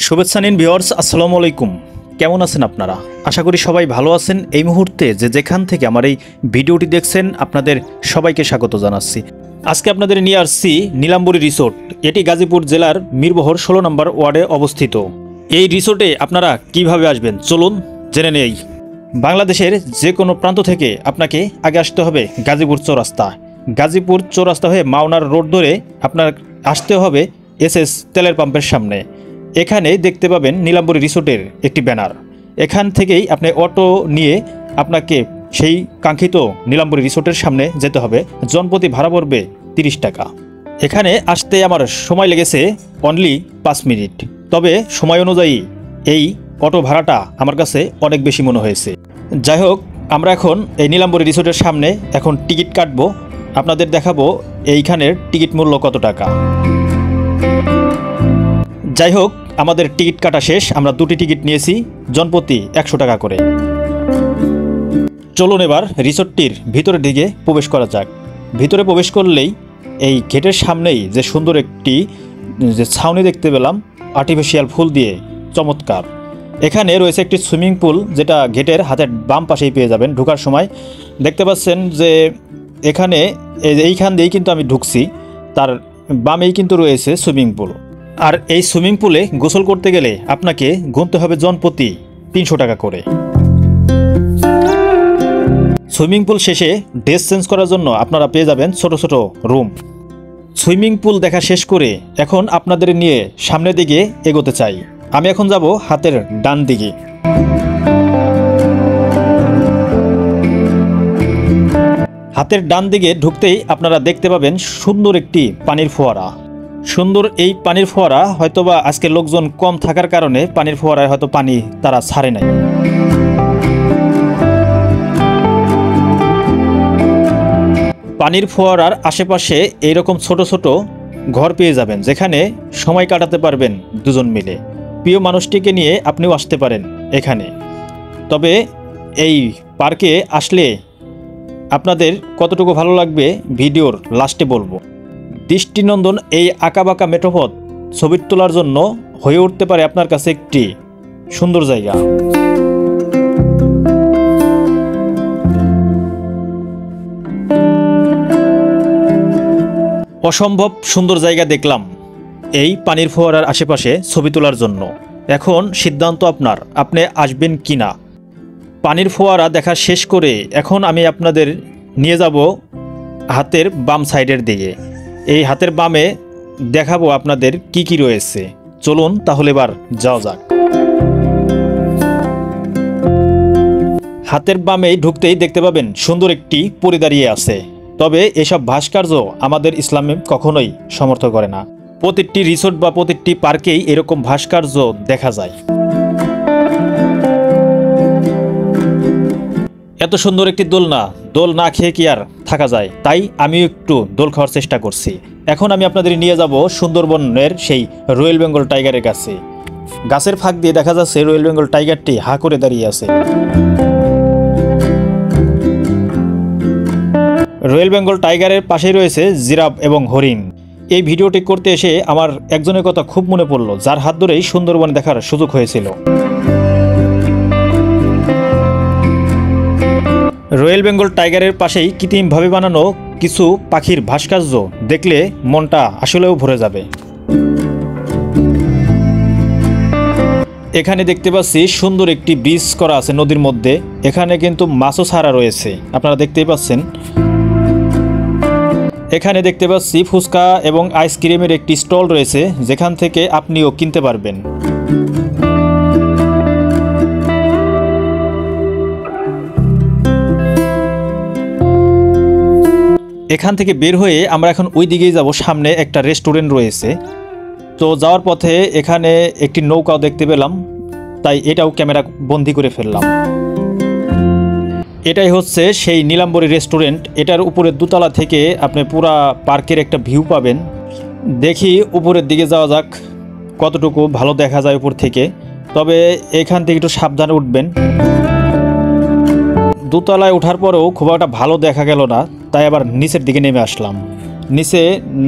শুভেচ্ছা নিন ভিউয়ার্স, আসসালামু আলাইকুম। কেমন আছেন আপনারা? আশা করি সবাই ভালো আছেন। এই মুহূর্তে যেখান থেকে আমার এই ভিডিওটি দেখছেন আপনাদের সবাইকে স্বাগত জানাচ্ছি। আজকে আপনাদের নিয়ে আসছি নীলাম্বরী রিসোর্ট। এটি গাজীপুর জেলার মিরবহর 16 নম্বর ওয়ার্ডে অবস্থিত। এই রিসোর্টে আপনারা কিভাবে আসবেন চলুন জেনে নেই। বাংলাদেশের যে কোনো প্রান্ত থেকে আপনাকে আগে আসতে হবে গাজীপুর চৌরাস্তা। গাজীপুর চৌরাস্তা হয়ে মাওনার রোড ধরে আপনার আসতে হবে এসএস তেলের পাম্পের সামনে। এখানে দেখতে পাবেন নীলাম্বরী রিসোর্টের একটি ব্যানার। এখান থেকেই আপনি অটো নিয়ে আপনাকে সেই কাঙ্ক্ষিত নীলাম্বরী রিসোর্টের সামনে যেতে হবে। জনপ্রতি ভাড়া পড়বে 30 টাকা। এখানে আসতে আমার সময় লেগেছে অনলি 5 মিনিট। তবে সময় অনুযায়ী এই অটো ভাড়াটা আমার কাছে অনেক বেশি মনে হয়েছে। যাই হোক, আমরা এখন এই নীলাম্বরী রিসোর্টের সামনে এখন টিকিট কাটবো। আপনাদের দেখাবো এইখানের টিকিট মূল্য কত টাকা। যাই হোক, আমাদের টিকিট কাটা শেষ। আমরা 2টি টিকিট নিয়েছি, জনপ্রতি 100 টাকা করে। চলুন এবার রিসোর্টটির ভিতরের দিকে প্রবেশ করা যাক। ভিতরে প্রবেশ করলেই এই গেটের সামনেই যে সুন্দর একটি যে ছাউনি দেখতে পেলাম আর্টিফিশিয়াল ফুল দিয়ে, চমৎকার। এখানে রয়েছে একটি সুইমিং পুল, যেটা গেটের হাতের বাম পাশেই পেয়ে যাবেন। ঢোকার সময় দেখতে পাচ্ছেন যে এখানে এইখান দিয়েই কিন্তু আমি ঢুকছি, তার বামেই কিন্তু রয়েছে সুইমিং পুল। আর এই সুইমিং পুলে গোসল করতে গেলে আপনাকে গুনতে হবে জনপ্রতি 300 টাকা করে। সুইমিং পুল শেষে ড্রেস চেঞ্জ করার জন্য আপনারা পেয়ে যাবেন ছোট ছোট রুম। সুইমিং পুল দেখা শেষ করে এখন আপনাদের নিয়ে সামনের দিকে এগোতে চাই। আমি এখন যাব হাতের ডান দিকে। হাতের ডান দিকে ঢুকতেই আপনারা দেখতে পাবেন সুন্দর একটি পানির ফোয়ারা। সুন্দর এই পানির ফোয়ারা হয়তোবা আজকে লোকজন কম থাকার কারণে পানির ফোয়ারায় হয়তো পানি তারা ছাড়ে নাই। পানির ফোয়ারার আশেপাশে এইরকম ছোট ছোট ঘর পেয়ে যাবেন, যেখানে সময় কাটাতে পারবেন দুজন মিলে। প্রিয় মানুষটিকে নিয়ে আপনিও আসতে পারেন এখানে। তবে এই পার্কে আসলে আপনাদের কতটুকু ভালো লাগবে ভিডিওর লাস্টে বলবো। দৃষ্টিনন্দন এই আঁকাবাঁকা মেঠোপথ ছবি তোলার জন্য হয়ে উঠতে পারে আপনার কাছে একটি সুন্দর জায়গা। অসম্ভব সুন্দর জায়গা দেখলাম এই পানির ফোয়ারার আশেপাশে ছবি তোলার জন্য। এখন সিদ্ধান্ত আপনার, আপনি আসবেন কি না। পানির ফোয়ারা দেখা শেষ করে এখন আমি আপনাদের নিয়ে যাব হাতের বাম সাইডের দিকে। এই হাতের বামে দেখাবো আপনাদের কি কি রয়েছে। চলুন তাহলে এবার যাওয়া যাক। হাতের বামে ঢুকতেই দেখতে পাবেন সুন্দর একটি পরী দাঁড়িয়ে আছে। তবে এসব ভাস্কর্য আমাদের ইসলামে কখনোই সমর্থন করে না। প্রতিটি রিসোর্ট বা প্রতিটি পার্কেই এরকম ভাস্কর্য দেখা যায়। এত সুন্দর একটি দোল না খেয়ে কি আর থাকা যায়? তাই আমিও একটু দোল খাওয়ার চেষ্টা করছি। এখন আমি আপনাদের নিয়ে যাব সুন্দরবনের সেই রয়্যাল বেঙ্গল টাইগারের কাছে। গাছের ফাঁক দিয়ে দেখা যাচ্ছে রয়্যাল বেঙ্গল টাইগারটি হা করে দাঁড়িয়ে আছে। রয়্যাল বেঙ্গল টাইগারের পাশেই রয়েছে জিরাফ এবং হরিণ। এই ভিডিওটি করতে এসে আমার একজনের কথা খুব মনে পড়ল, যার হাত ধরেই সুন্দরবন দেখার সুযোগ হয়েছিল। রয়্যাল বেঙ্গল টাইগারের পাশেই কৃত্রিমভাবে বানানো কিছু পাখির ভাস্কর্য দেখলে মনটা আসলেও ভরে যাবে। এখানে দেখতে পাচ্ছি সুন্দর একটি ব্রিজ করা আছে নদীর মধ্যে। এখানে কিন্তু মাছও ছাড়া রয়েছে, আপনারা দেখতেই পাচ্ছেন। এখানে দেখতে পাচ্ছি ফুচকা এবং আইসক্রিমের একটি স্টল রয়েছে, যেখান থেকে আপনিও কিনতে পারবেন। এখান থেকে বের হয়ে আমরা এখন ওই দিকেই যাব। সামনে একটা রেস্টুরেন্ট রয়েছে। তো যাওয়ার পথে এখানে একটি নৌকাও দেখতে পেলাম, তাই এটাও ক্যামেরা বন্দি করে ফেললাম। এটাই হচ্ছে সেই নীলাম্বরী রেস্টুরেন্ট। এটার উপরে দোতলা থেকে আপনি পুরা পার্কের একটা ভিউ পাবেন। দেখি উপরের দিকে যাওয়া যাক, কতটুকু ভালো দেখা যায় উপর থেকে। তবে এখান থেকে একটু সাবধানে উঠবেন। দোতলায় ওঠার পরেও খুব একটা ভালো দেখা গেল না, তাই আবার নিচের দিকে নেমে আসলাম। নিচে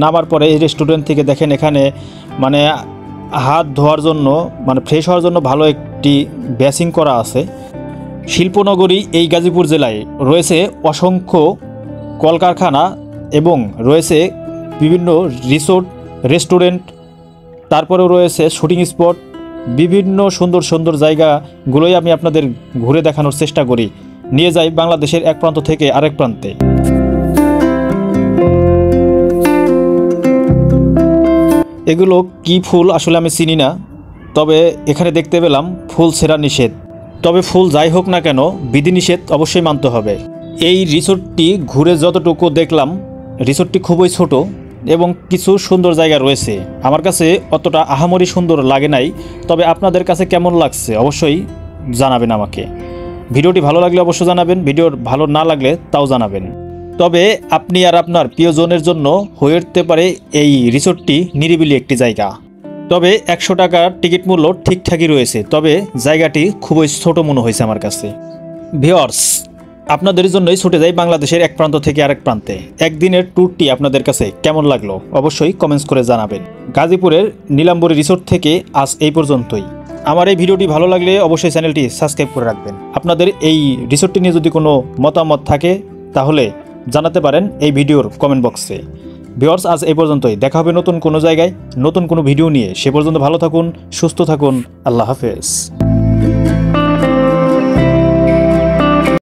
নামার পরে এই রেস্টুরেন্ট থেকে দেখেন এখানে মানে হাত ধোয়ার জন্য মানে ফ্রেশ হওয়ার জন্য ভালো একটি বেসিং করা আছে। শিল্পনগরী এই গাজীপুর জেলায় রয়েছে অসংখ্য কলকারখানা এবং রয়েছে বিভিন্ন রিসোর্ট, রেস্টুরেন্ট, তারপরেও রয়েছে শুটিং স্পট। বিভিন্ন সুন্দর সুন্দর জায়গাগুলোই আমি আপনাদের ঘুরে দেখানোর চেষ্টা করি, নিয়ে যাই বাংলাদেশের এক প্রান্ত থেকে আরেক প্রান্তে। এগুলো কি ফুল আসলে আমি চিনি না, তবে এখানে দেখতে পেলাম ফুল ছেঁড়া নিষেধ। তবে ফুল যাই হোক না কেন বিধিনিষেধ অবশ্যই মানতে হবে। এই রিসোর্টটি ঘুরে যতটুকু দেখলাম, রিসোর্টটি খুবই ছোট এবং কিছু সুন্দর জায়গা রয়েছে। আমার কাছে অতটা আহামরি সুন্দর লাগে নাই, তবে আপনাদের কাছে কেমন লাগছে অবশ্যই জানাবেন আমাকে। ভিডিওটি ভালো লাগলে অবশ্যই জানাবেন, ভিডিওর ভালো না লাগলে তাও জানাবেন। তবে আপনি আর আপনার প্রিয়জনের জন্য হয়ে উঠতে পারে এই রিসোর্টটি নিরিবিলি একটি জায়গা। তবে 100 টাকার টিকিট মূল্য ঠিকঠাকই রয়েছে, তবে জায়গাটি খুবই ছোট মনে হয়েছে আমার কাছে। ভিউয়ার্স, আপনাদের জন্যই ছুটে যাই বাংলাদেশের এক প্রান্ত থেকে আরেক প্রান্তে। একদিনের ট্যুরটি আপনাদের কাছে কেমন লাগলো অবশ্যই কমেন্টস করে জানাবেন। গাজীপুরের নীলাম্বরী রিসোর্ট থেকে আজ এই পর্যন্তই। আমার এই ভিডিওটি ভালো লাগলে অবশ্যই চ্যানেলটি সাবস্ক্রাইব করে রাখবেন। আপনাদের এই রিসোর্টটি নিয়ে যদি কোনো মতামত থাকে তাহলে জানাতে পারেন এই ভিডিওর কমেন্ট বক্সে। ভিউয়ার্স, আজ এই পর্যন্তই। দেখা হবে নতুন কোনো জায়গায় নতুন কোনো ভিডিও নিয়ে। সে পর্যন্ত ভালো থাকুন, সুস্থ থাকুন। আল্লাহ হাফেজ।